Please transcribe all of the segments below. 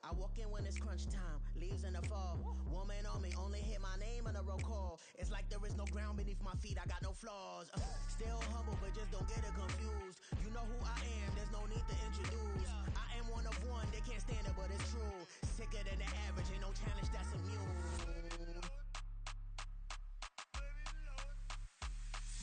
I walk in when it's crunch time, leaves in the fall. Woman on me, only hit my name on a roll call. It's like there is no ground beneath my feet, I got no flaws. Still humble, but just don't get it confused. You know who I am, there's no need to introduce. I am one of one, they can't stand it, but it's true. Sicker than the average, ain't no challenge that's immune.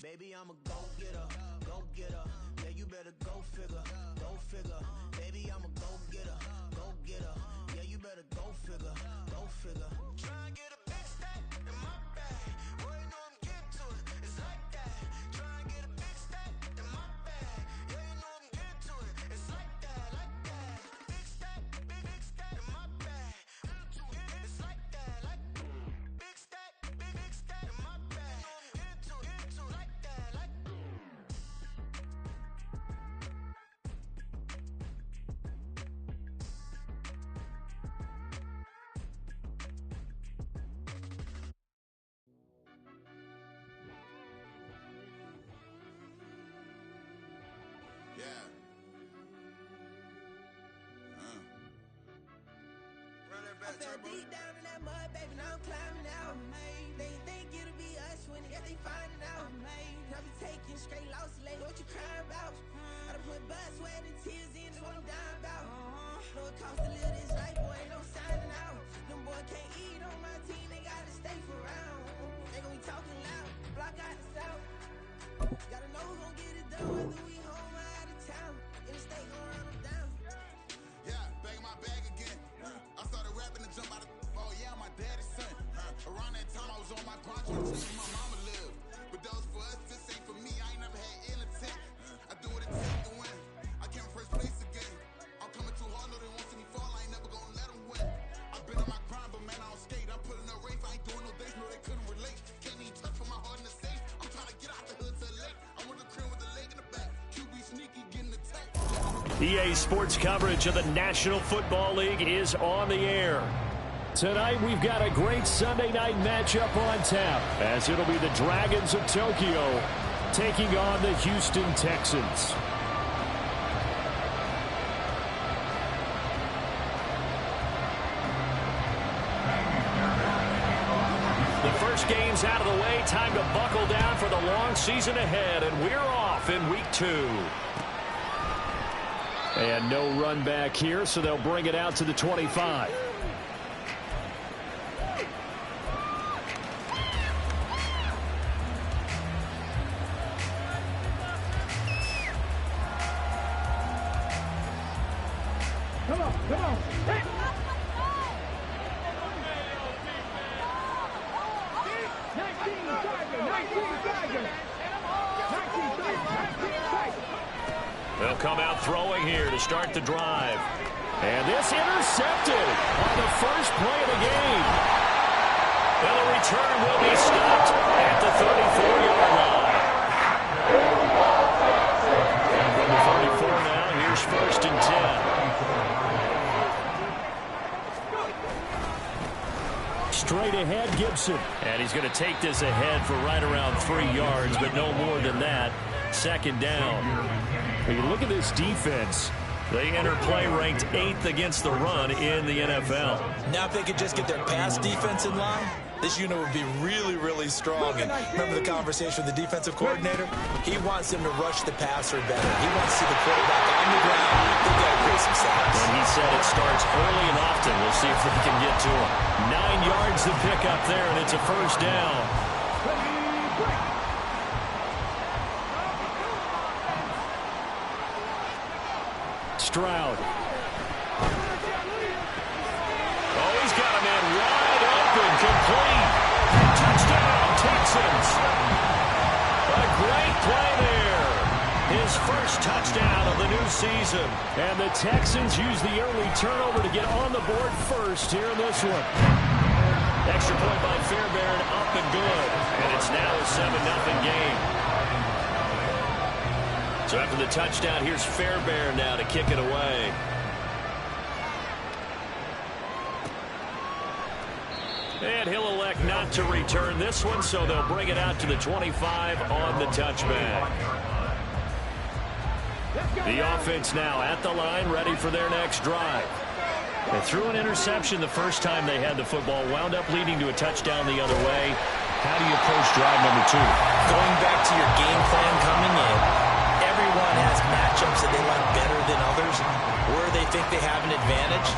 Baby, I'm a go-getter, go-getter. Yeah, you better go figure, go figure. Baby, I'm a go-getter, go-getter. Yeah, you better go figure, go figure. Try and get a big stack in my bag. Boy, you know I'm getting to it, it's like that. Try and get a big stack in my bag. Yeah, you know I'm getting to it, it's like that, like that. Big stack, big stack in my bag. It's like that, like big stack in my bag. You know I'm getting to it, like that, like. I fell deep down in that mud, baby, now I'm climbing out. They think it'll be us when they finding out. I be taking straight losses, lady, what you crying about? I done put blood, sweat, and tears in, that's what I'm dying about. Know it costs to live this life, boy, ain't no signing out. Them boy can't eat on my team, they gotta stay for round. They gon' be talking loud, block out the south. Gotta know who gon' get it done, whether we home or out of town. In the state gon' run them down. Yeah, back in my bag again. I started rapping to jump out of. Oh yeah, I'm my daddy's son. Around that time I was on my grind trying to see my mama live. But that was for us, this ain't for me. I ain't never had ill intent. I do what it takes to win. I came first place again. I'm coming too hard, no they won't see me fall. I ain't never gonna let them win. I've been on my grind, but man I don't skate. I'm putting a race. I ain't doing no days, no they couldn't relate. Can't even touch for my heart in the safe. I'm trying to get out the hood to the lake. I'm with the crib with the leg in the back. QB sneaky, getting the tank. EA Sports coverage of the National Football League is on the air. Tonight we've got a great Sunday night matchup on tap, as it'll be the Dragons of Tokyo taking on the Houston Texans. The first game's out of the way. Time to buckle down for the long season ahead, and we're off in week 2. And no run back here, so they'll bring it out to the 25. Come on. Hey. 19 Tigers. They'll come out throwing here to start the drive. And this intercepted on the first play of the game. And the return will be stopped at the 34-yard line. From the 34 now, here's 1st and 10. Straight ahead, Gibson. And he's going to take this ahead for right around 3 yards, but no more than that. 2nd down. When you look at this defense, they enter play ranked 8th against the run in the NFL. Now if they could just get their pass defense in line, this unit would be really, really strong. And remember the conversation with the defensive coordinator? He wants them to rush the passer better. He wants to see the quarterback on the ground. They've got to create some sacks. And he said it starts early and often. We'll see if they can get to him. 9 yards to pick up there, and it's a 1st down. Stroud. Oh, he's got a man wide open, complete. Touchdown, Texans. A great play there. His first touchdown of the new season. And the Texans use the early turnover to get on the board first here in this one. Extra point by Fairbairn, up and good. And it's now a 7-0 game. So after the touchdown, here's Fairbairn now to kick it away. And he'll elect not to return this one, so they'll bring it out to the 25 on the touchback. The offense now at the line, ready for their next drive. They threw an interception the first time they had the football, wound up leading to a touchdown the other way. How do you approach drive number 2? Going back to your game plan coming in, everyone has matchups that they like better than others. Where they think they have an advantage,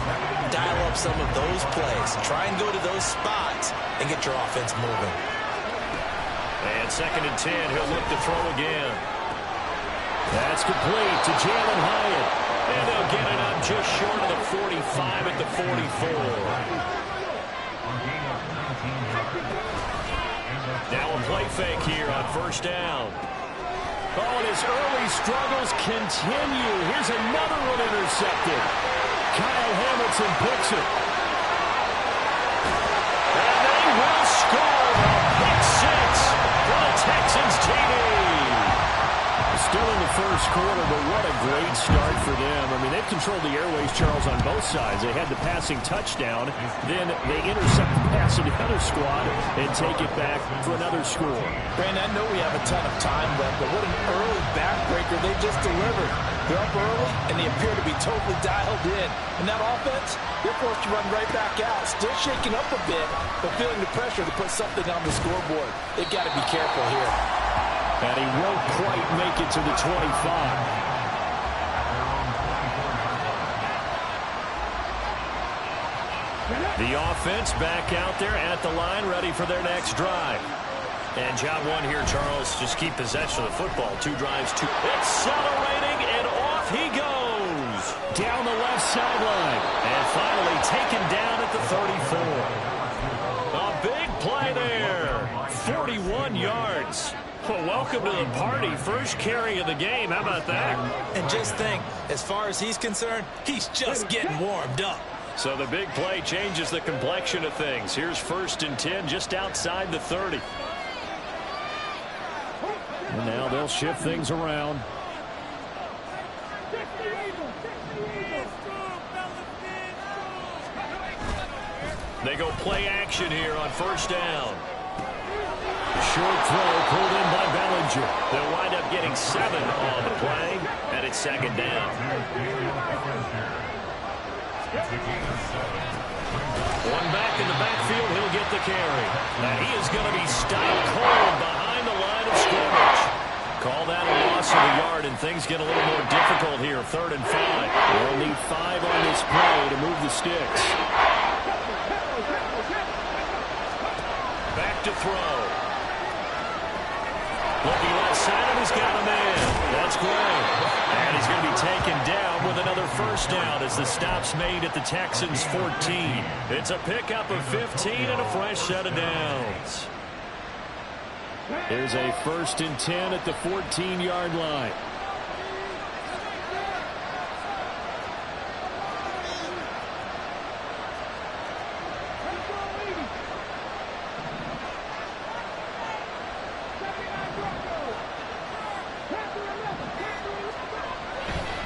dial up some of those plays. Try and go to those spots and get your offense moving. And 2nd and 10, he'll look to throw again. That's complete to Jalen Hyatt. And they'll get it up just short of the 45 at the 44. Now a play fake here on 1st down. Oh, and his early struggles continue. Here's another one intercepted. Kyle Hamilton picks it. And they will score a pick 6 for the Texans TD. Still in the 1st quarter, but what a great start for them. I mean, they've controlled the airways, Charles, on both sides. They had the passing touchdown, then they intercept the pass of the other squad and take it back for another score. Brandon, I know we have a ton of time left, but what an early backbreaker they just delivered. They're up early, and they appear to be totally dialed in. And that offense, they're forced to run right back out, still shaking up a bit, but feeling the pressure to put something on the scoreboard. They've got to be careful here. And he won't quite make it to the 25. The offense back out there at the line, ready for their next drive. And job 1 here, Charles, just keep possession of the football. 2 drives, 2. Accelerating, and off he goes. Down the left sideline. And finally taken down at the 34. A big play there. 41 yards. Well, welcome to the party. First carry of the game. How about that? And just think, as far as he's concerned, he's just getting warmed up. So the big play changes the complexion of things. Here's 1st and 10 just outside the 30. And now they'll shift things around. They go play action here on 1st down. Short throw pulled in by Bellinger. They'll wind up getting 7 on the play, and it's 2nd down. One back in the backfield, he'll get the carry. Now he is going to be stopped cold behind the line of scrimmage. Call that a loss of a yard, and things get a little more difficult here. 3rd and 5. They'll need 5 on this play to move the sticks. Back to throw. Looking left side, and he's got him in. That's great. And he's going to be taken down with another 1st down as the stop's made at the Texans' 14. It's a pickup of 15 and a fresh set of downs. There's a 1st and 10 at the 14-yard line.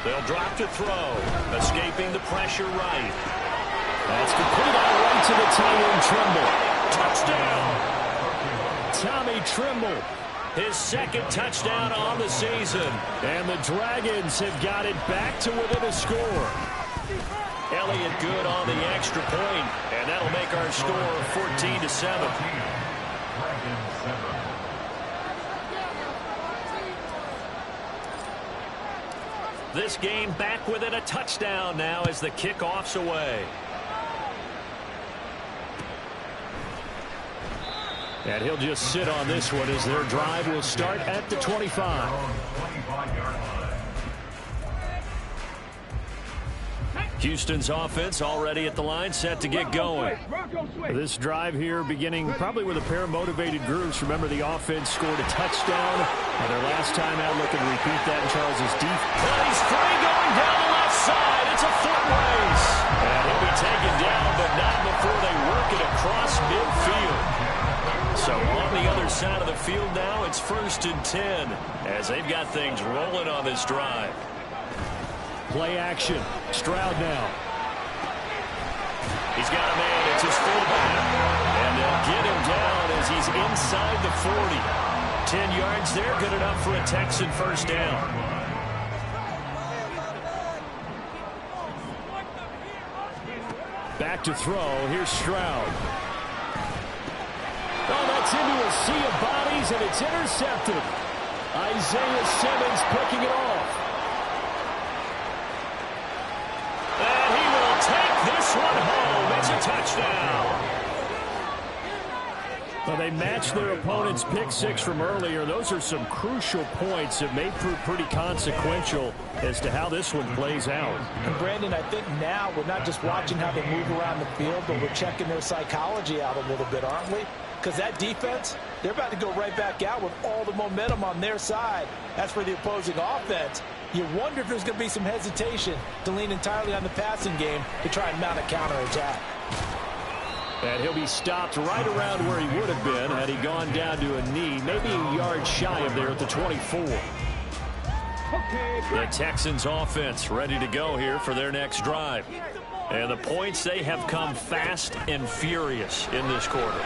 They'll drop to throw. Escaping the pressure right. That's complete out right to the Tyrone Trimble. Touchdown! Tommy Trimble. His 2nd touchdown on the season. And the Dragons have got it back to within a score. Elliott good on the extra point. And that'll make our score 14-7. This game back within a touchdown now as the kickoff's away. And he'll just sit on this one as their drive will start at the 25. Houston's offense already at the line, set to get going. This drive here beginning probably with a pair of motivated groups. Remember, the offense scored a touchdown on their last time out. Looking to repeat that in Charles's defense. He's free going down the left side. It's a foot race. And he'll be taken down, but not before they work it across midfield. So on the other side of the field now, it's 1st and 10 as they've got things rolling on this drive. Play action. Stroud now. He's got a man. It's his fullback. And they'll get him down as he's inside the 40. 10 yards there. Good enough for a Texan 1st down. Back to throw. Here's Stroud. Oh, that's into a sea of bodies, and it's intercepted. Isaiah Simmons picking it off. And he will take this one home. It's a touchdown. Well, they matched their opponent's pick six from earlier. Those are some crucial points that may prove pretty consequential as to how this one plays out. And, Brandon, I think now we're not just watching how they move around the field, but we're checking their psychology out a little bit, aren't we? Because that defense, they're about to go right back out with all the momentum on their side. As for the opposing offense, you wonder if there's going to be some hesitation to lean entirely on the passing game to try and mount a counterattack. And he'll be stopped right around where he would have been had he gone down to a knee, maybe a yard shy of there at the 24. The Texans offense ready to go here for their next drive. And the points, they have come fast and furious in this quarter.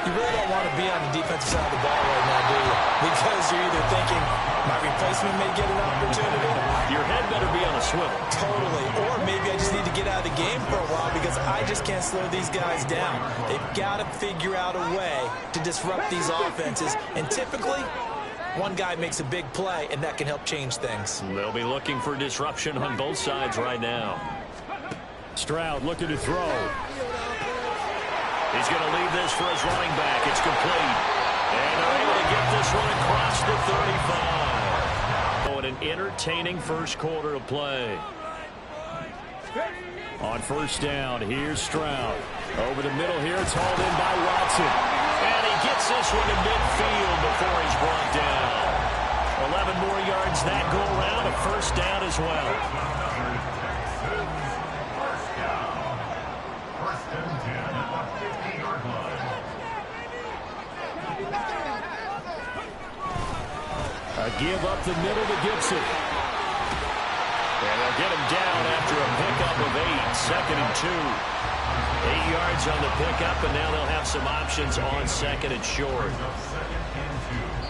You really don't want to be on the defensive side of the ball right now, do you? Because you're either thinking, my replacement may get an opportunity. Your head better be on a swivel. Totally. Or maybe I just need to get out of the game for a while because I just can't slow these guys down. They've got to figure out a way to disrupt these offenses. And typically, one guy makes a big play, and that can help change things. They'll be looking for disruption on both sides right now. Stroud looking to throw. He's going to leave this for his running back. It's complete. And they're able to get this one across the 35. Oh, and an entertaining first quarter of play. On first down, here's Stroud. Over the middle here, it's hauled in by Watson. And he gets this one to midfield before he's brought down. 11 more yards that go around, a first down as well. A give up the middle to Gibson. And they'll get him down after a pickup of 8. Second and 2. 8 yards on the pickup, and now they'll have some options on second and short.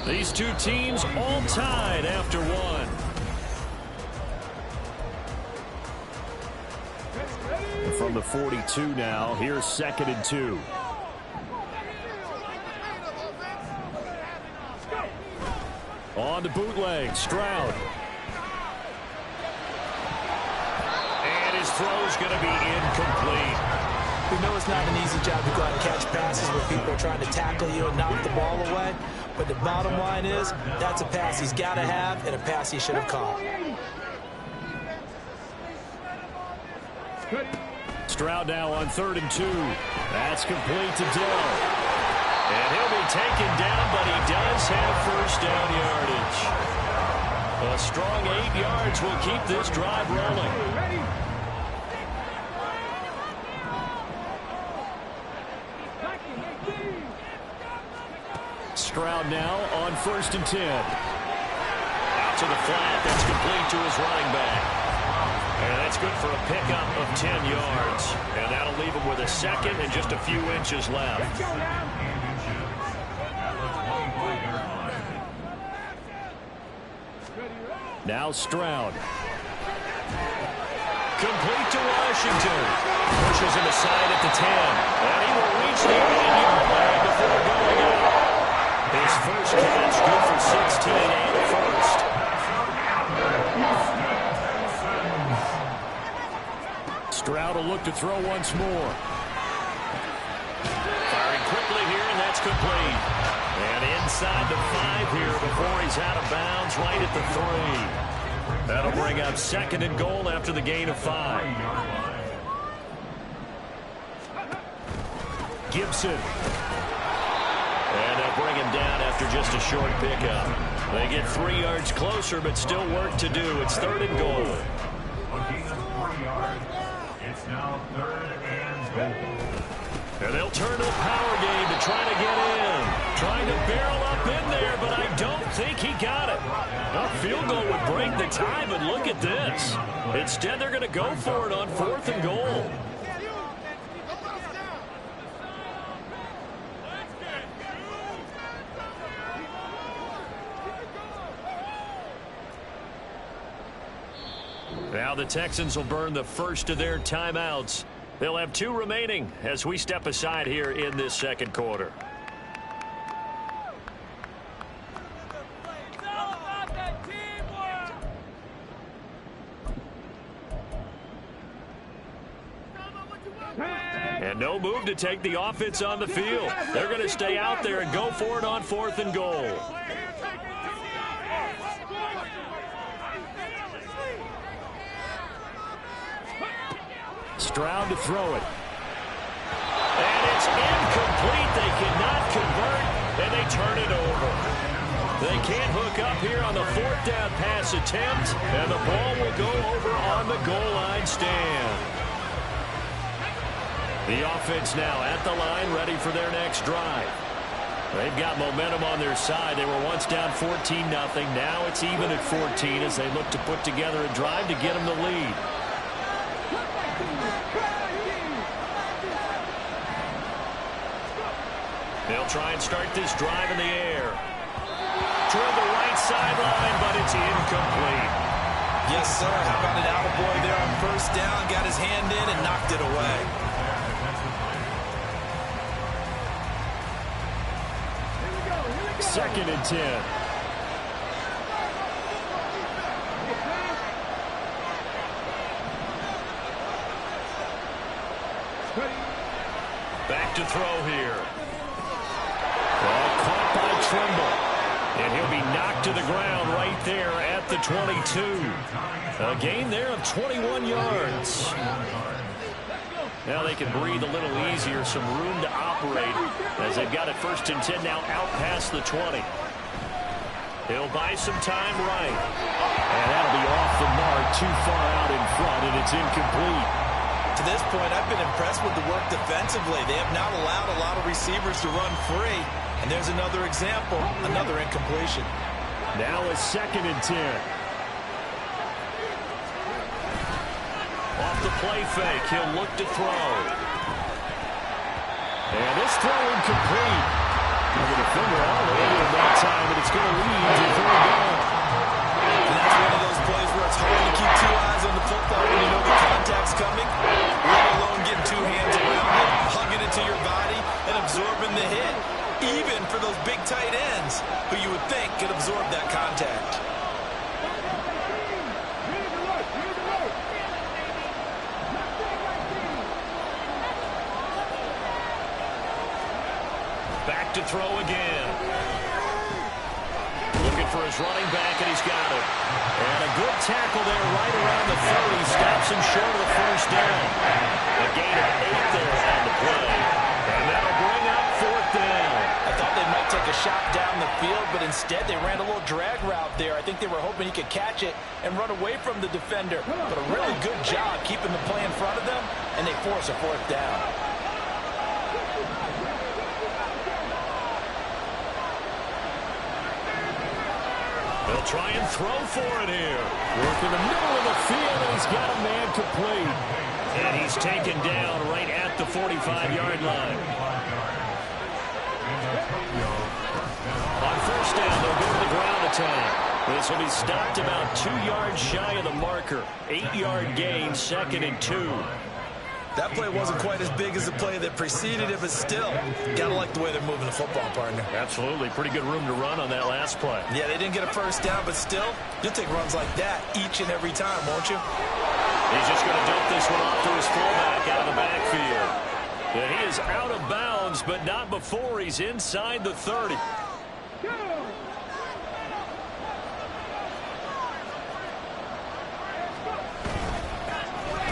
These two teams all tied after one. And from the 42 now, here's second and 2. On the bootleg, Stroud. And his throw's going to be incomplete. We know it's not an easy job to go out and catch passes where people are trying to tackle you and knock the ball away. But the bottom line is, that's a pass he's got to have and a pass he should have caught. Stroud now on 3rd and 2. That's complete to Dill. And he'll be taken down, but he does have first down yardage. A strong 8 yards will keep this drive rolling. Stroud now on 1st and 10. Out to the flat. That's complete to his running back. And that's good for a pickup of 10 yards. And that'll leave him with a second and just a few inches left. Now Stroud. Complete to Washington. Pushes him aside at the 10. And he will reach the 8-yard line before going out. His first catch, good for 16 and a first. Stroud will look to throw once more. Firing quickly here, and that's complete. And inside the 5 here before he's out of bounds, right at the 3. That'll bring up second and goal after the gain of 5. Gibson. And they'll bring him down after just a short pickup. They get 3 yards closer, but still work to do. It's 3rd and goal. It's now 3rd and goal. And they'll turn to the power game to try to get in. Trying to barrel up in there, but I don't think he got it. A field goal would break the tie, but look at this. Instead, they're going to go for it on 4th and goal. Now the Texans will burn the first of their timeouts They'll have 2 remaining as we step aside here in this second quarter. And no move to take the offense on the field. They're going to stay out there and go for it on 4th and goal. Stroud to throw it. And it's incomplete. They cannot convert, and they turn it over. They can't hook up here on the 4th down pass attempt, and the ball will go over on the goal line stand. The offense now at the line, ready for their next drive. They've got momentum on their side. They were once down 14-0. Now it's even at 14 as they look to put together a drive to get them the lead. They'll try and start this drive in the air. Toward the right sideline, but it's incomplete. Yes, sir. How about an attaboy there on 1st down? Got his hand in and knocked it away. Second and 10. Back to throw here. Ball caught by Trimble. And he'll be knocked to the ground right there at the 22. A gain there of 21 yards. Now they can breathe a little easier, some room to operate as they've got it 1st and 10 now out past the 20. He'll buy some time right. And that'll be off the mark, too far out in front, and it's incomplete. To this point, I've been impressed with the work defensively. They have not allowed a lot of receivers to run free. And there's another example, another incompletion. Now a 2nd and 10. Off the play fake, he'll look to throw. And this throw incomplete. The defender all over him that time, but it's going to lead to 3rd down. And that's one of those plays where it's hard to keep 2 eyes on the football when you know the contact's coming, let alone getting 2 hands around it, hugging it to your body, and absorbing the hit. Even for those big tight ends who you would think could absorb that contact. Back to throw again. Looking for his running back, and he's got it. And a good tackle there right around the 30. Stops him short of the 1st down. A gain of 8 there on the play. And that'll bring up 4th down. I thought they might take a shot down the field, but instead they ran a little drag route there. I think they were hoping he could catch it and run away from the defender. But a really good job keeping the play in front of them, and they force a 4th down. They'll try and throw for it here. Work in the middle of the field, and he's got a man complete. And he's taken down right at the 45-yard line. On 1st down, they'll go to the ground attack. This will be stopped about 2 yards shy of the marker. 8-yard gain, 2nd and 2. That play wasn't quite as big as the play that preceded it, but still, gotta like the way they're moving the football, partner. Absolutely. Pretty good room to run on that last play. Yeah, they didn't get a 1st down, but still, you'll take runs like that each and every time, won't you? He's just going to dump this one off to his fullback out of the backfield. And he is out of bounds, but not before he's inside the 30.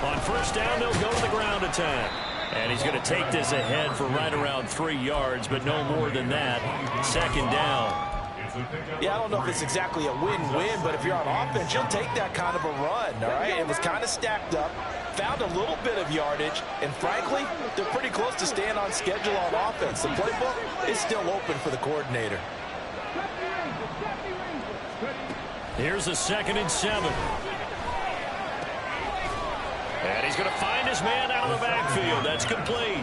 On 1st down, they'll go to the ground attack. And he's going to take this ahead for right around 3 yards, but no more than that. 2nd down. Yeah, I don't know if it's exactly a win-win, but if you're on offense, you'll take that kind of a run, all right? It was kind of stacked up, found a little bit of yardage, and frankly, they're pretty close to staying on schedule on offense. The playbook is still open for the coordinator. Here's a 2nd and 7. And he's going to find his man out of the backfield. That's complete.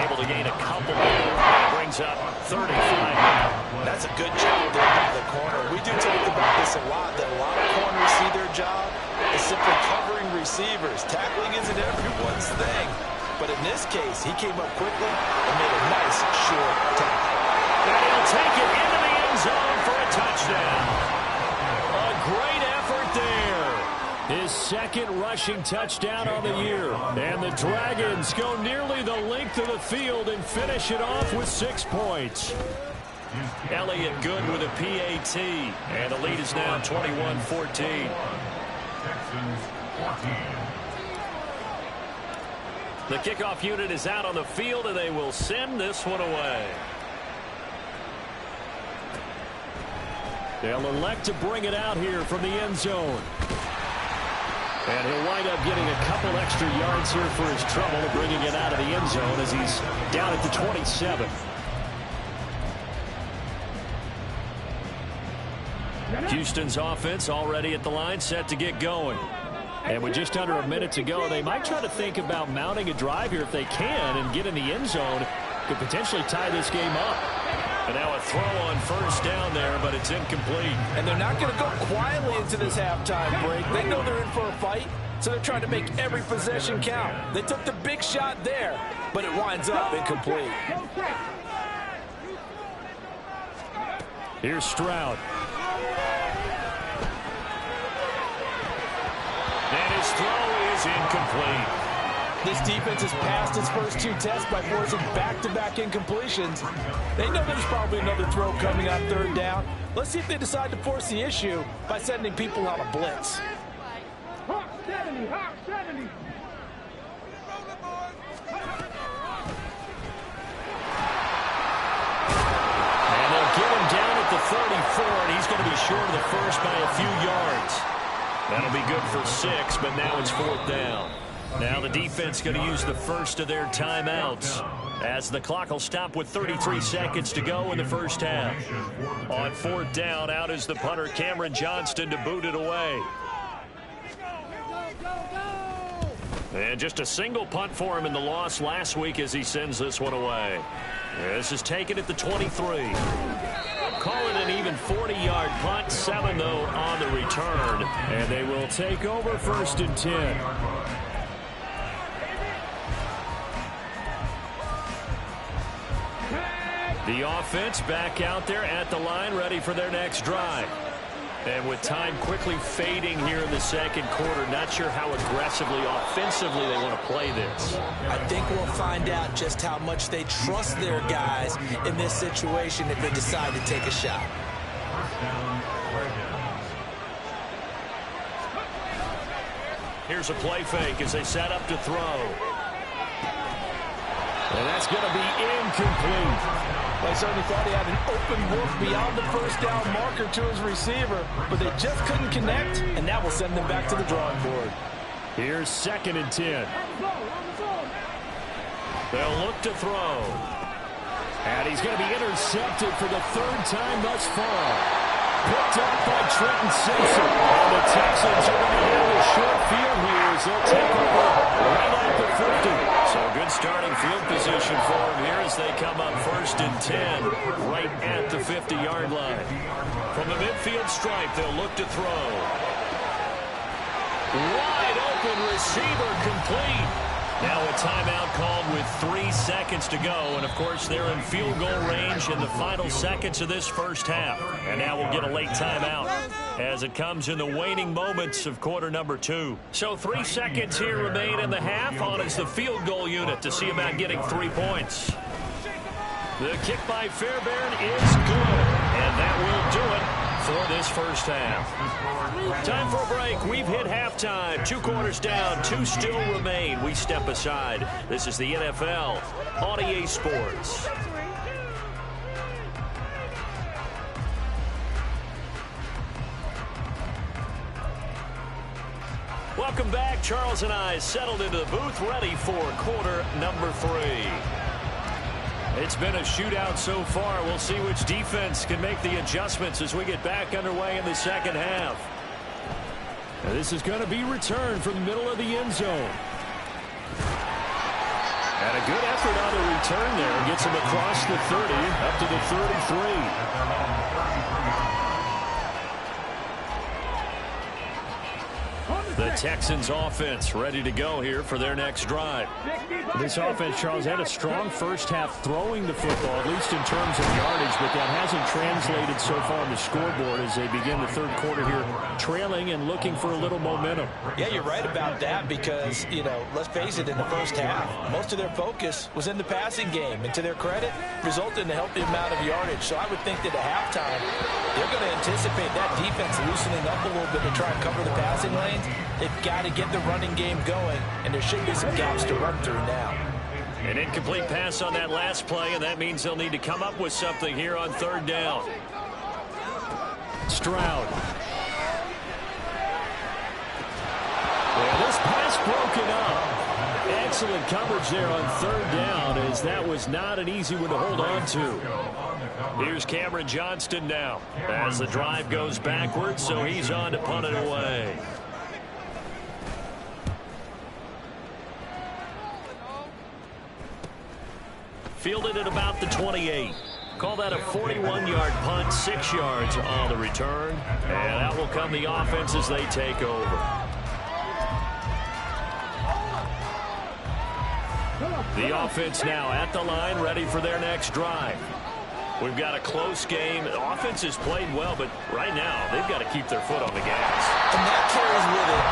Able to gain a couple there. Brings up 35 now. That's a good job there by the corner. We do talk about this a lot, that a lot of corners see their job as simply covering receivers. Tackling isn't everyone's thing. But in this case, he came up quickly and made a nice short tackle. And he'll take it into the end zone for a touchdown. A great effort there. His second rushing touchdown on the year. And the Dragons go nearly the length of the field and finish it off with 6 points. Elliott good with a PAT. And the lead is now 21-14. Texans 14. The kickoff unit is out on the field, and they will send this one away. They'll elect to bring it out here from the end zone. And he'll wind up getting a couple extra yards here for his trouble of bringing it out of the end zone as he's down at the 27. Houston's offense already at the line, set to get going. And with just under a minute to go, they might try to think about mounting a drive here if they can and get in the end zone. Could potentially tie this game up. And now a throw on first down there, but it's incomplete. And they're not going to go quietly into this halftime break. They know they're in for a fight, so they're trying to make every possession count. They took the big shot there, but it winds up incomplete. Here's Stroud. And his throw is incomplete. This defense has passed its first 2 tests by forcing back-to-back incompletions. They know there's probably another throw coming on third down. Let's see if they decide to force the issue by sending people on a blitz. Hawk 70, Hawk 70. And they'll get him down at the 34, and he's going to be short of the first by a few yards. That'll be good for 6, but now it's 4th down. Now the defense going to use the first of their timeouts as the clock will stop with 33 seconds to go in the first half. On 4th down, out is the punter Cameron Johnston to boot it away. And just a single punt for him in the loss last week as he sends this one away. This is taken at the 23. Call it an even 40-yard punt, 7 though on the return. And they will take over 1st and 10. The offense back out there at the line, ready for their next drive. And with time quickly fading here in the second quarter, not sure how aggressively, offensively they want to play this. I think we'll find out just how much they trust their guys in this situation if they decide to take a shot. Here's a play fake as they set up to throw. And that's going to be incomplete. I certainly thought he had an open look beyond the first down marker to his receiver, but they just couldn't connect, and that will send them back to the drawing board. Here's 2nd and 10. They'll look to throw. And he's going to be intercepted for the 3rd time thus far. Picked up by Trenton Simpson. And the Texans are going to have a short field here as they'll take over right at the 50. So good starting field position for them here as they come up 1st and 10 right at the 50-yard line. From the midfield stripe, they'll look to throw. Wide open receiver complete. Now a timeout called with 3 seconds to go. And, of course, they're in field goal range in the final seconds of this first half. And now we'll get a late timeout as it comes in the waning moments of quarter number 2. So 3 seconds here remain in the half. On is the field goal unit to see about getting 3 points. The kick by Fairbairn is good. And that will do it for this first half. Time for a break. We've hit halftime. 2 quarters down. 2 still remain. We step aside. This is the NFL on EA Sports. Welcome back. Charles and I settled into the booth, ready for quarter number 3. It's been a shootout so far. We'll see which defense can make the adjustments as we get back underway in the second half. Now this is going to be returned from the middle of the end zone. And a good effort on the return there. Gets him across the 30, up to the 33. The Texans offense ready to go here for their next drive. This offense, Charles, had a strong first half throwing the football, at least in terms of yardage, but that hasn't translated so far on the scoreboard as they begin the third quarter here, trailing and looking for a little momentum. Yeah, you're right about that because, let's face it, in the first half, most of their focus was in the passing game. And to their credit, resulted in a healthy amount of yardage. So I would think that at halftime, they're going to anticipate that defense loosening up a little bit to try and cover the passing lanes. They've got to get the running game going, and there should be some gaps to run through now. An incomplete pass on that last play, and that means they'll need to come up with something here on third down. Stroud. Well, this pass broken up. Excellent coverage there on third down, as that was not an easy one to hold on to. Here's Cameron Johnston now as the drive goes backwards, so he's on to punt it away. Fielded at about the 28. Call that a 41-yard punt, 6 yards on the return. And out will come the offense as they take over. The offense now at the line, ready for their next drive. We've got a close game. The offense has played well, but right now they've got to keep their foot on the gas. And that carries with it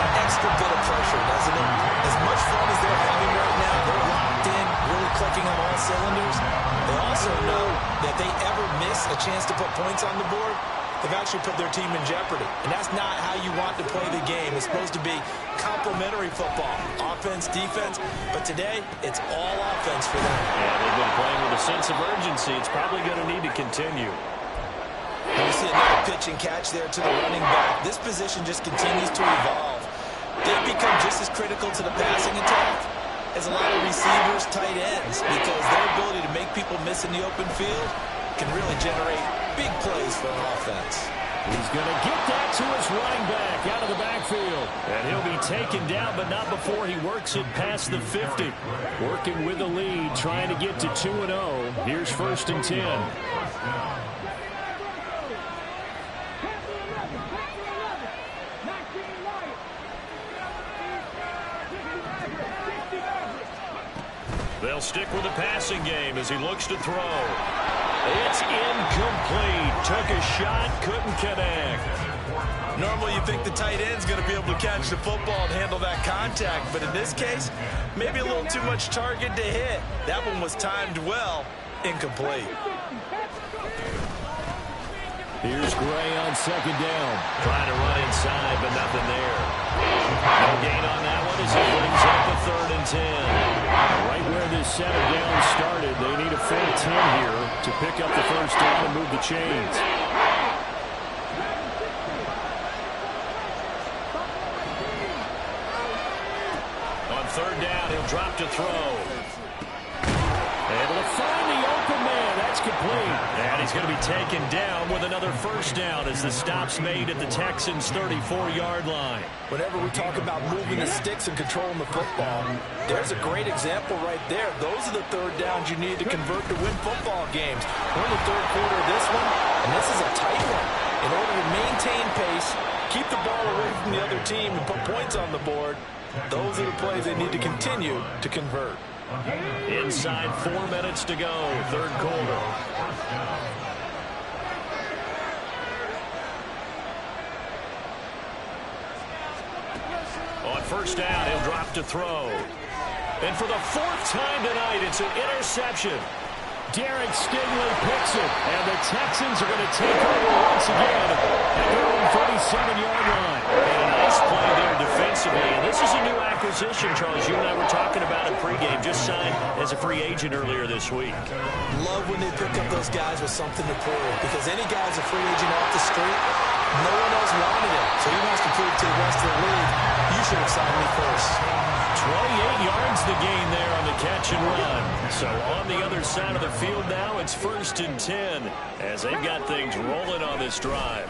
that extra bit of pressure, doesn't it? As much fun as they're having right now, they're locked in, really clicking on all cylinders. They also know that if they ever miss a chance to put points on the board, they've actually put their team in jeopardy. And that's not how you want to play the game. It's supposed to be complementary football, offense, defense. But today, it's all offense for them. Yeah, they've been playing with a sense of urgency. It's probably going to need to continue. And we see another pitch and catch there to the running back. This position just continues to evolve. They've become just as critical to the passing attack as a lot of receivers, tight ends, because their ability to make people miss in the open field can really generate big plays for an offense. He's going to get that to his running back out of the backfield. And he'll be taken down, but not before he works it past the 50. Working with the lead, trying to get to 2-0. Here's 1st and 10. They'll stick with the passing game as he looks to throw. It's incomplete. Took a shot, couldn't connect. Normally you think the tight end's going to be able to catch the football and handle that contact, but in this case, maybe a little too much target to hit. That one was timed well. Incomplete. Here's Gray on 2nd down. Trying to run inside, but nothing there. No gain on that one as he brings up a 3rd and 10. Right where this set of downs started, they need a full 10 here to pick up the 1st down and move the chains. On 3rd down, he'll drop to throw. Able to find the open man. That's complete. And he's going to be taken down with another 1st down as the stop's made at the Texans' 34-yard line. Whenever we talk about moving the sticks and controlling the football, there's a great example right there. Those are the 3rd downs you need to convert to win football games. We're in the 3rd quarter of this one, and this is a tight one. In order to maintain pace, keep the ball away from the other team, and put points on the board, those are the plays they need to continue to convert. Inside 4 minutes to go, 3rd quarter. On 1st down, he'll drop to throw. And for the 4th time tonight, it's an interception. Derek Stingley picks it, and the Texans are going to take over once again at their own 37-yard line. And a nice play there defensively. And this is a new acquisition, Charles. You and I were talking about it pregame. Just signed as a free agent earlier this week. Love when they pick up those guys with something to prove, because any guy's a free agent off the street, no one else wanted him. So he wants to prove to the rest of the league, you should have signed me first. 28 yards the gain there on the catch and run. So on the other side of the field now, it's 1st and 10 as they've got things rolling on this drive.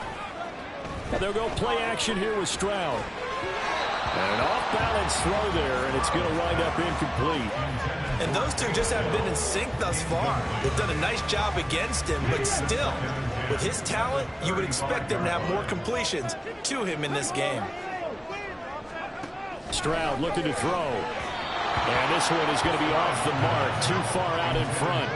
They'll go play action here with Stroud. And an off-balance throw there, and it's going to wind up incomplete. And those two just haven't been in sync thus far. They've done a nice job against him, but still, with his talent, you would expect them to have more completions to him in this game. Stroud looking to throw. And this one is going to be off the mark, too far out in front.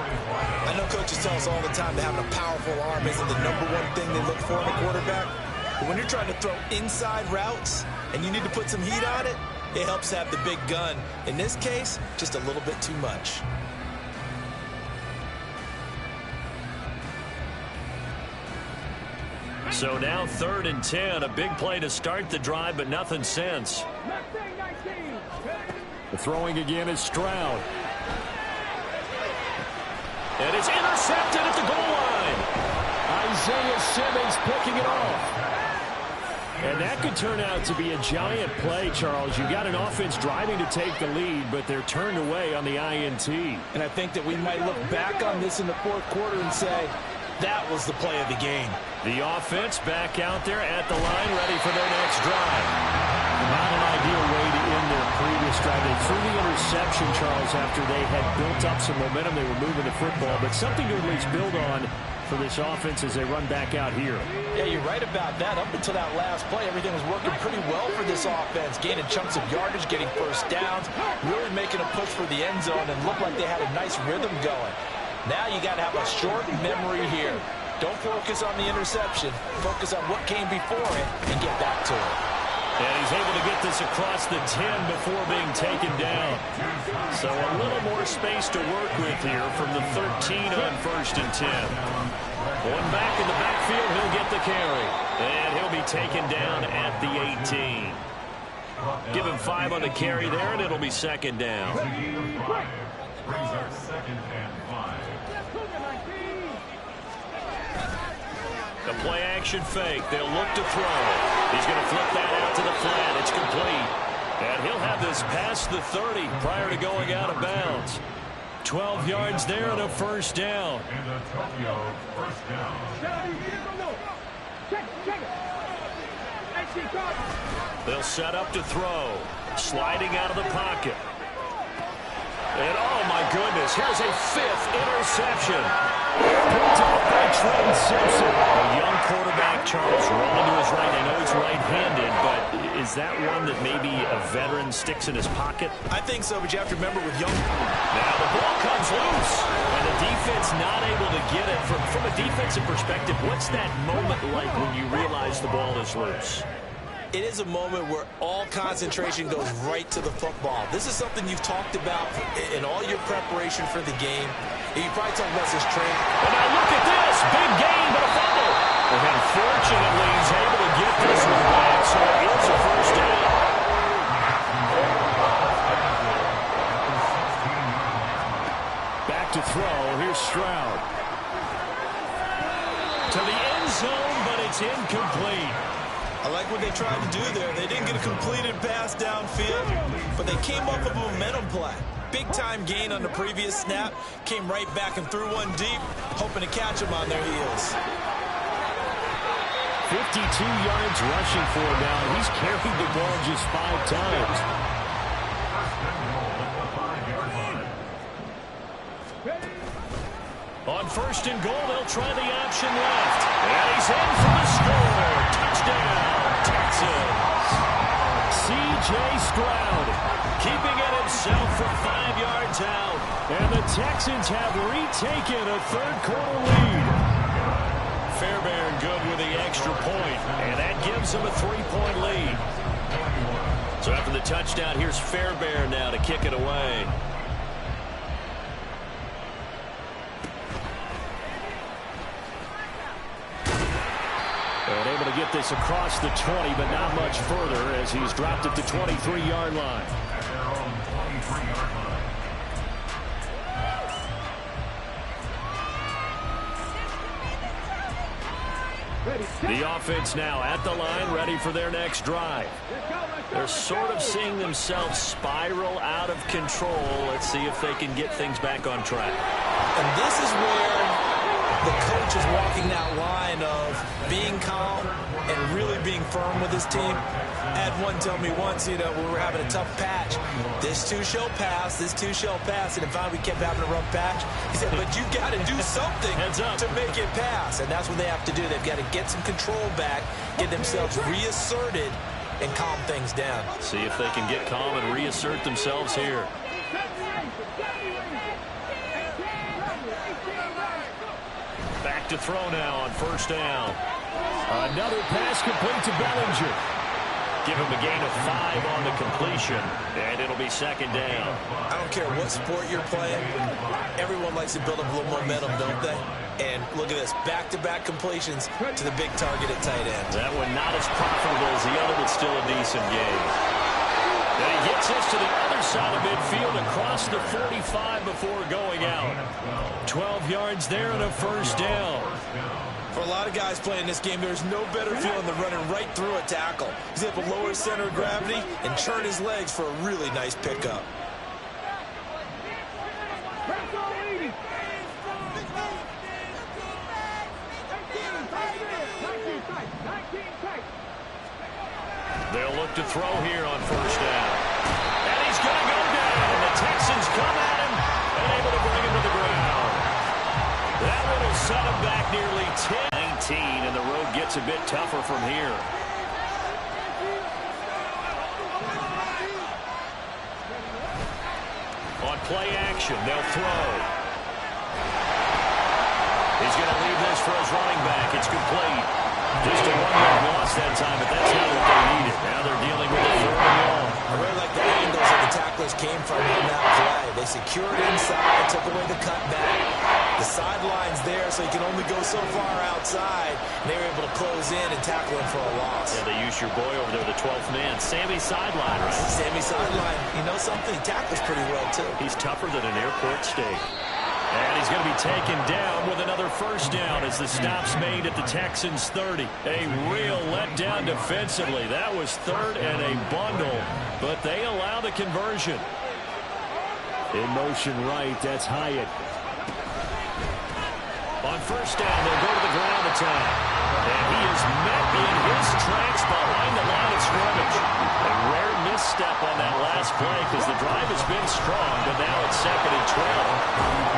I know coaches tell us all the time that having a powerful arm isn't the number one thing they look for in a quarterback. But when you're trying to throw inside routes and you need to put some heat on it, it helps have the big gun. In this case, just a little bit too much. So now 3rd and 10, a big play to start the drive, but nothing since. The throwing again is Stroud. And it's intercepted at the goal line. Isaiah Simmons picking it off. And that could turn out to be a giant play, Charles. You've got an offense driving to take the lead, but they're turned away on the INT. And I think that we might look back on this in the 4th quarter and say, that was the play of the game. The offense back out there at the line, ready for their next drive. Not an ideal way to end their previous drive. They threw the interception, Charles, after they had built up some momentum. They were moving the football, but something to at least build on for this offense as they run back out here. Yeah, you're right about that. Up until that last play, everything was working pretty well for this offense, gaining chunks of yardage, getting first downs, really making a push for the end zone, and looked like they had a nice rhythm going. Now you got to have a short memory here. Don't focus on the interception. Focus on what came before it and get back to it. And he's able to get this across the 10 before being taken down. So a little more space to work with here from the 13 on 1st and 10. One back in the backfield, he'll get the carry. And he'll be taken down at the 18. Give him 5 on the carry there, and it'll be 2nd down. Brings up 2nd and 5. The play action fake. They'll look to throw. He's going to flip that out to the flat. It's complete. And he'll have this past the 30 prior to going out of bounds. 12 yards there and a 1st down. And a Tokyo 1st down. They'll set up to throw. Sliding out of the pocket. And oh my goodness, here's a 5th interception. Picked off by Trent Simpson. A young quarterback, Charles, rolling to his right. I know he's right-handed, but is that one that maybe a veteran sticks in his pocket? I think so, but you have to remember with young... Now the ball comes loose, and the defense not able to get it. From a defensive perspective, what's that moment like when you realize the ball is loose? It is a moment where all concentration goes right to the football. This is something you've talked about in all your preparation for the game. And you probably talked about this training. And now look at this. Big gain, but a fumble. And unfortunately, he's able to get this one back, so it's a 1st down. Back to throw. Here's Stroud. To the end zone, but it's incomplete. I like what they tried to do there. They didn't get a completed pass downfield, but they came up with a momentum play. Big-time gain on the previous snap. Came right back and threw one deep, hoping to catch them on their heels. 52 yards rushing for him now. He's carried the ball just 5 times. On 1st and goal, they'll try the option left. And he's in for the score. Touchdown, Texans. C.J. Stroud keeping it himself for 5 yards out. And the Texans have retaken a 3rd quarter lead. Fairbairn good with the extra point, and that gives them a 3-point lead. So after the touchdown, here's Fairbairn now to kick it away. And able to get this across the 20, but not much further as he's dropped it to 23-yard line. At their own 23-yard line. The offense now at the line, ready for their next drive. They're sort of seeing themselves spiral out of control. Let's see if they can get things back on track. And this is where the coach is walking that line of being calm and really being firm with his team. I had one tell me once, when we were having a tough patch, this too shall pass, this too shall pass, and finally we kept having a rough patch. He said, but you got to do something to make it pass, and that's what they have to do. They've got to get some control back, get themselves reasserted, and calm things down. See if they can get calm and reassert themselves here. Back to throw now on first down. Another pass complete to Bellinger. Give him a gain of 5 on the completion, and it'll be second down. I don't care what sport you're playing. Everyone likes to build up a little momentum, don't they? And look at this, back-to-back completions to the big target at tight end. That one not as profitable as the other, but still a decent game. And he gets us to the other side of midfield across the 45 before going out. 12 yards there and a first down. For a lot of guys playing this game, there's no better feeling than running right through a tackle. He's able to lower his center of gravity and churn his legs for a really nice pickup. They'll look to throw here on first down. And he's going to go down. The Texans come at him and able to bring him to the ground. That one will set him back nearly 10-19, and the road gets a bit tougher from here. On play action, they'll throw. He's going to leave this for his running back. It's complete. Just a 1-yard loss that time, but that's not what they needed. Now they're dealing with a 3rd and long. I really like the angles that the tacklers came from on that play. They secured inside, took away the cutback. The sideline's there, so you can only go so far outside. And they were able to close in and tackle him for a loss. Yeah, they used your boy over there, the 12th man, Sammy Sideline, right? Sammy Sideline. You know something? He tackles pretty well, too. He's tougher than an airport steak. And he's going to be taken down with another first down as the stop's made at the Texans' 30. A real letdown defensively. That was 3rd and a bundle, but they allow the conversion. In motion right, that's Hyatt. On first down, they'll go to the ground attack. And he is met in his tracks behind the line of scrimmage. A rare misstep on that last play because the drive has been strong, but now it's 2nd and 12.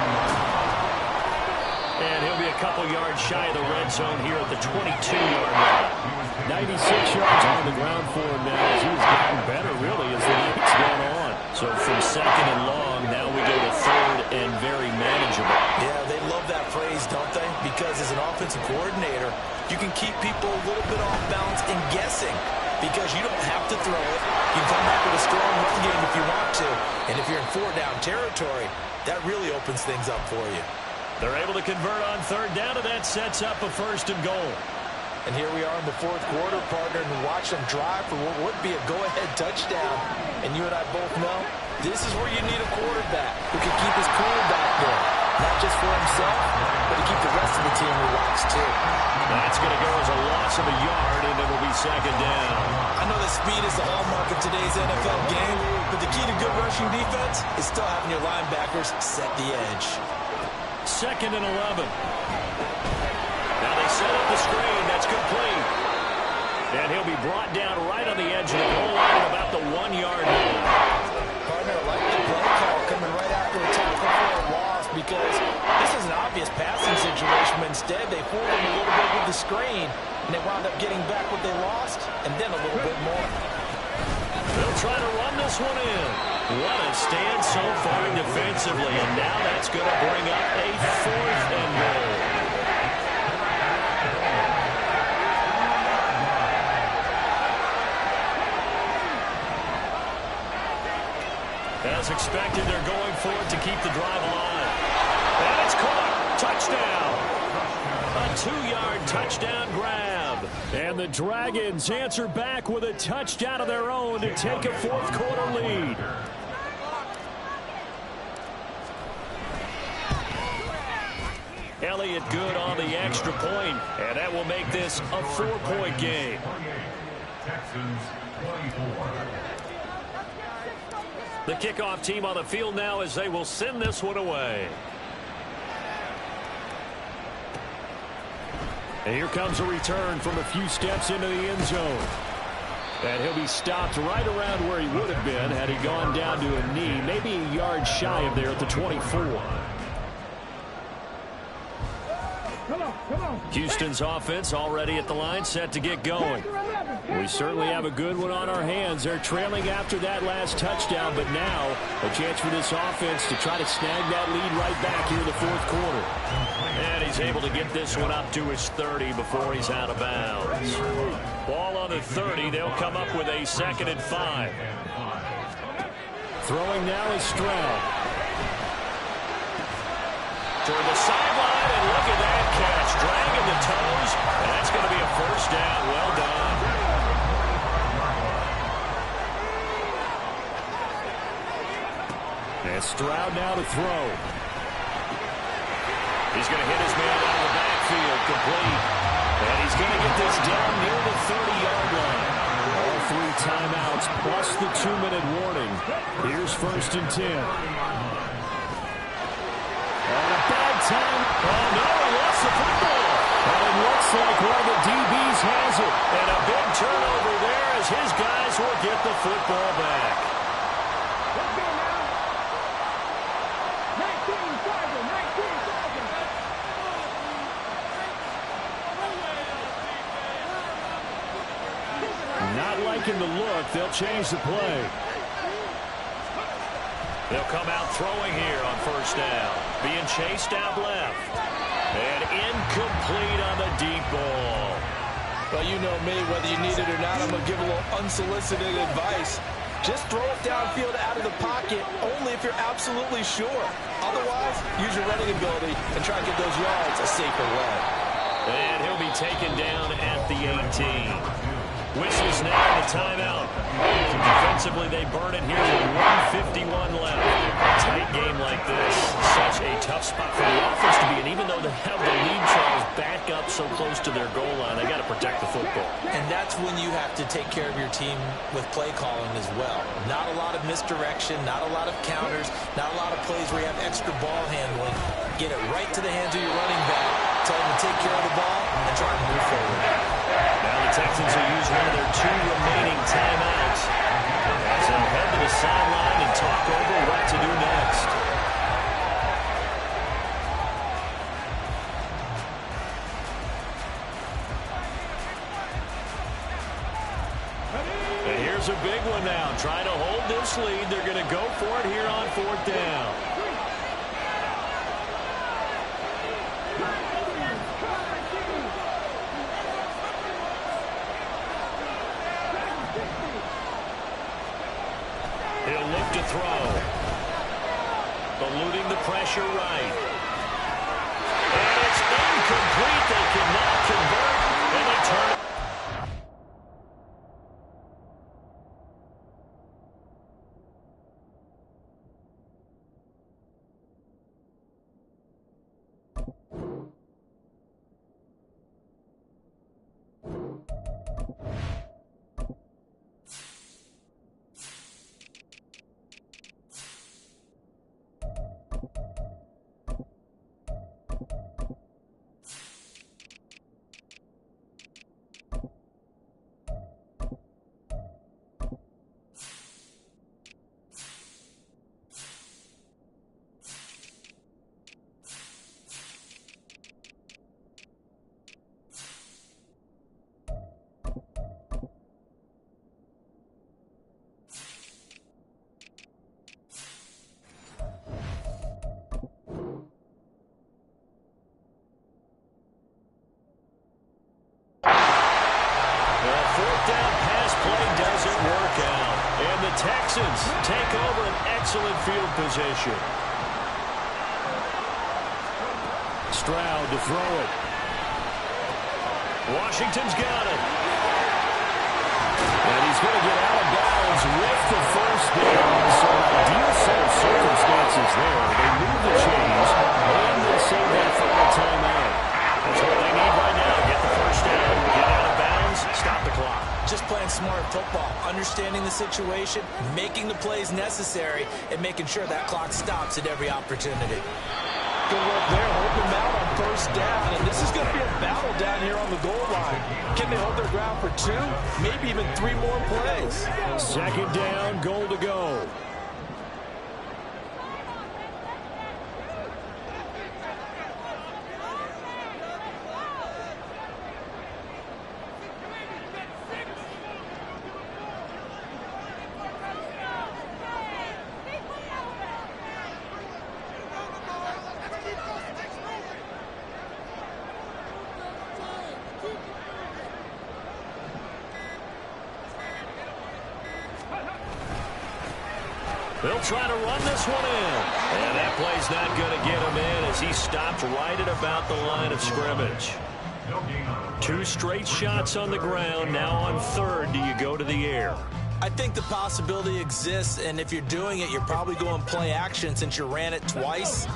And he'll be a couple yards shy of the red zone here at the 22-yard line. 96 yards on the ground for him now as he's gotten better, really, as the night's gone on. So from 2nd and long, now we go to 3rd and very manageable. Yeah, they love that phrase, don't they? Because as an offensive coordinator, you can keep people a little bit off balance and guessing because you don't have to throw it. You can come back with a strong run game if you want to. And if you're in 4-down territory, that really opens things up for you. They're able to convert on 3rd down, and that sets up a 1st and goal. And here we are in the 4th quarter, partner, and watch them drive for what would be a go-ahead touchdown. And you and I both know this is where you need a quarterback who can keep his cool back there. Not just for himself, but to keep the rest of the team relaxed, too. That's going to go as a loss of a yard, and it will be 2nd down. I know that speed is the hallmark of today's NFL game, but the key to good rushing defense is still having your linebackers set the edge. 2nd and 11. Now they set up the screen. That's complete. And he'll be brought down right on the edge of the goal line at about the 1-yard line. Partner, I like the play call coming right after a tackle for a loss because this is an obvious passing situation, but instead they fooled him a little bit with the screen, and they wound up getting back what they lost, and then a little bit more. They'll try to run this one in. What a stand so far defensively, and now that's going to bring up a 4th and goal. As expected, they're going for it to keep the drive alive. And it's caught. Touchdown. A 2-yard touchdown grab. And the Dragons answer back with a touchdown of their own to take a 4th quarter lead. Elliott good on the extra point, and that will make this a 4-point game. Texans 24. The kickoff team on the field now as they will send this one away. And here comes a return from a few steps into the end zone. And he'll be stopped right around where he would have been had he gone down to a knee, maybe a yard shy of there at the 24. Come on. Houston's offense already at the line, set to get going. We certainly have a good one on our hands. They're trailing after that last touchdown, but now a chance for this offense to try to snag that lead right back here in the fourth quarter. And he's able to get this one up to his 30 before he's out of bounds. Ball on the 30. They'll come up with a 2nd and 5. Throwing now is Stroud. Toward the sideline, and look at that catch. Dragging the toes, and that's going to be a first down. Well done. And Stroud now to throw. He's going to hit his man out of the backfield, complete. And he's going to get this down near the 30-yard line. All 3 timeouts plus the 2-minute warning. Here's 1st and 10. And a bad time. Oh, no, he lost the football. And it looks like one of the DBs has it. And a big turnover there as his guys will get the football back. Let's go now. 19-7, 19-7. Not liking the look. They'll change the play. They'll come out throwing here on 1st down. Being chased out left. And incomplete on the deep ball. Well, you know me, whether you need it or not, I'm going to give a little unsolicited advice. Just throw it downfield out of the pocket only if you're absolutely sure. Otherwise, use your running ability and try to get those yards a safer way. And he'll be taken down at the 18. Whistles now in the timeout. Defensively, they burn it here with 1:51 left. Tight game like this, such a tough spot for the offense to be in. Even though they have the lead, Charles, back up so close to their goal line, they got to protect the football. And that's when you have to take care of your team with play calling as well. Not a lot of misdirection, not a lot of counters, not a lot of plays where you have extra ball handling. Get it right to the hands of your running back, tell them to take care of the ball, and try to move forward. Now the Texans will use one of their 2 remaining timeouts as they'll head to the sideline and talk over what to do next. And here's a big one now. Trying to hold this lead. They're going to go for it here on 4th down. He'll look to throw. Eluding the pressure right. And it's incomplete. They cannot convert. And they turn it. Texans take over an excellent field position. Stroud to throw it. Washington's got it. And he's going to get out of bounds with the first down. So ideal set of circumstances there. They move the chains, and they save that final timeout. That's what they need right now. Get the first down, get out of bounds, stop the clock. Just playing smart football, understanding the situation, making the plays necessary, and making sure that clock stops at every opportunity. Good work there, holding them out on first down, and this is going to be a battle down here on the goal line. Can they hold their ground for 2, maybe even 3 more plays? Second down, goal to go. They'll try to run this one in. And that play's not going to get him in as he stopped right at about the line of scrimmage. 2 straight shots on the ground. Now on third, do you go to the air? I think the possibility exists, and if you're doing it, you're probably going play action since you ran it twice.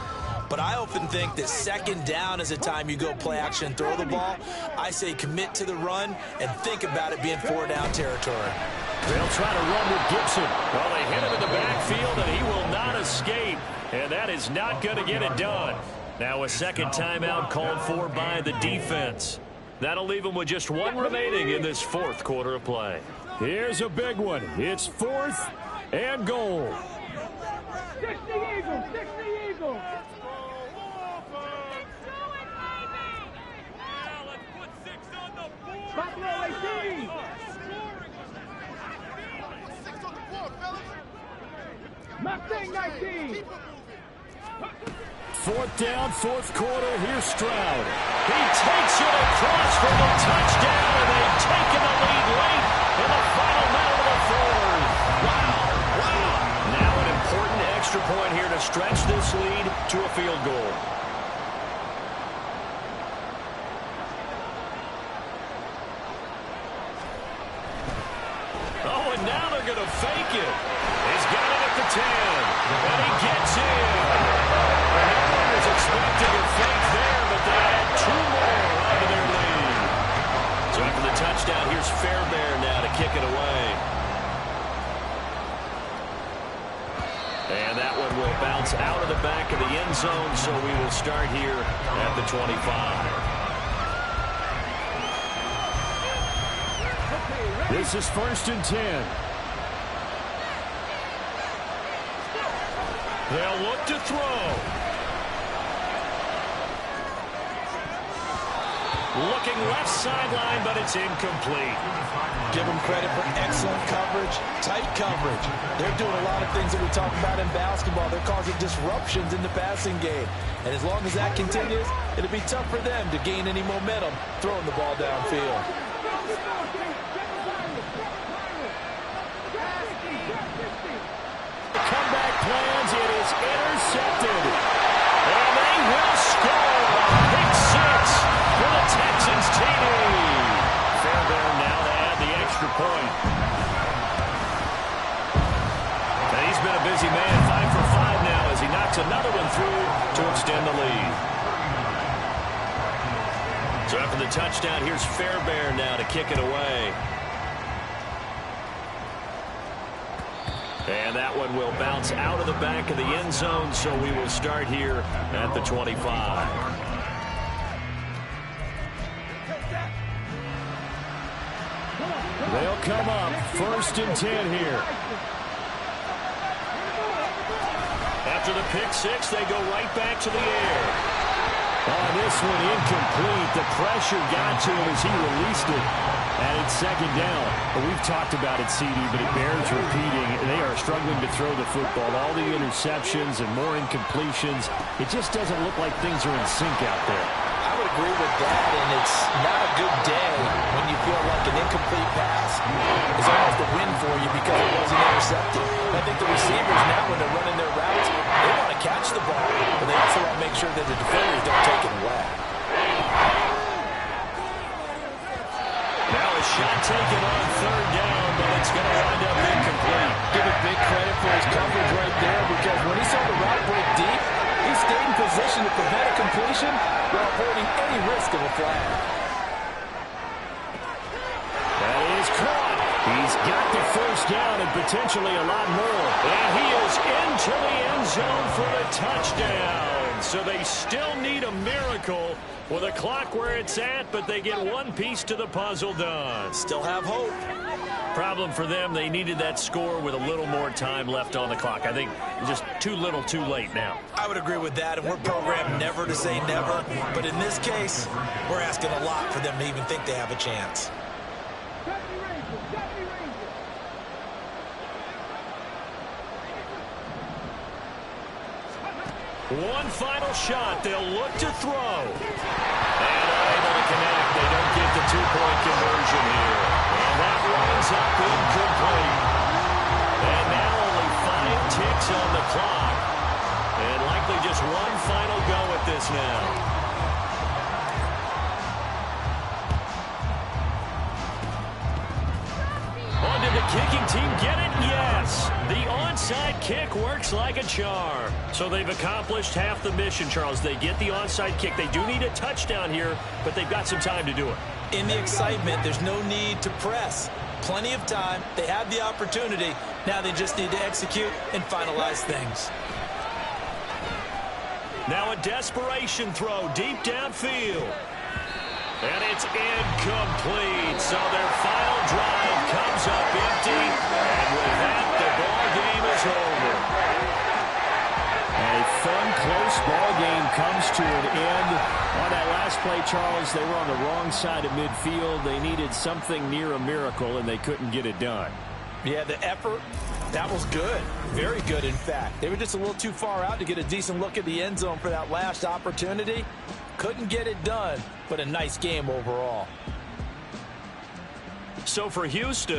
But I often think that second down is the time you go play action and throw the ball. I say commit to the run and think about it being 4-down territory. They'll try to run with Gibson. Well, they hit him in the backfield, and he will not escape. And that is not going to get it done. Now a second timeout called for by the defense. That'll leave them with just 1 remaining in this 4th quarter of play. Here's a big one. It's 4th and goal. 60 Eagles, 60 Eagles. Buffalo 18. 6 on the board, fellas. Mustang 19. 4th down, 4th quarter. Here's Stroud. He takes it across for the touchdown, and they've taken the lead late in the final minute of the 4th. Wow. Now an important extra point here to stretch this lead to a field goal. Oh, and now they're going to fake it. He's got it at the 10, and he gets in. Everyone was expecting a fake there, but they add 2 more onto their lead. So after the touchdown, here's Fairbairn now to kick it away. And that one will bounce out of the back of the end zone, so we will start here at the 25. This is 1st and 10. They'll look to throw. Looking left sideline, but it's incomplete. Give them credit for excellent coverage, tight coverage. They're doing a lot of things that we talk about in basketball. They're causing disruptions in the passing game. And as long as that continues, it'll be tough for them to gain any momentum throwing the ball downfield. Comeback plans. It is intercepted. And they will score. Pick 6 for the Texans TD. Fairbairn now to add the extra point. And he's been a busy man, 5 for 5 now as he knocks another one through to extend the lead. So after the touchdown, here's Fairbairn now to kick it away. And that one will bounce out of the back of the end zone, so we will start here at the 25. They'll come up 1st and 10 here. After the pick 6, they go right back to the air. Oh, this one incomplete. The pressure got to him as he released it. And it's 2nd down. Well, we've talked about it, CD, but it bears repeating. They are struggling to throw the football. All the interceptions and more incompletions. It just doesn't look like things are in sync out there. I would agree with that, and it's not a good day when you feel like an incomplete pass is almost a win for you because it wasn't intercepted. I think the receivers now, when they're running their routes, they want to catch the ball, but they also want to make sure that the defenders don't take it away. Now a shot taken on 3rd down, but it's going to wind up incomplete. Give it big credit for his coverage right there because when he saw the route break deep, he stayed in position to prevent a completion while avoiding any risk of a flag. That is caught. He's got the 1st down and potentially a lot more. And he is into the end zone for the touchdown. So they still need a miracle with the clock where it's at, but they get one piece to the puzzle done. Still have hope. Problem for them, they needed that score with a little more time left on the clock. I think just too little too late now. I would agree with that, and we're programmed never to say never. But in this case, we're asking a lot for them to even think they have a chance. One final shot. They'll look to throw. And unable to connect. They don't get the 2-point conversion here. And that winds up incomplete. And now only 5 ticks offense now. On did the kicking team get it? Yes. The onside kick works like a charm. So they've accomplished half the mission, Charles. They get the onside kick. They do need a touchdown here, but they've got some time to do it. In the excitement, there's no need to press. Plenty of time. They have the opportunity. Now they just need to execute and finalize things. Now a desperation throw deep downfield. And it's incomplete. So their final drive comes up empty. And with that, the ball game is over. A fun, close ball game comes to an end. On that last play, Charles, they were on the wrong side of midfield. They needed something near a miracle, and they couldn't get it done. Yeah, the effort, that was good. Very good, in fact. They were just a little too far out to get a decent look at the end zone for that last opportunity. Couldn't get it done, but a nice game overall. So for Houston,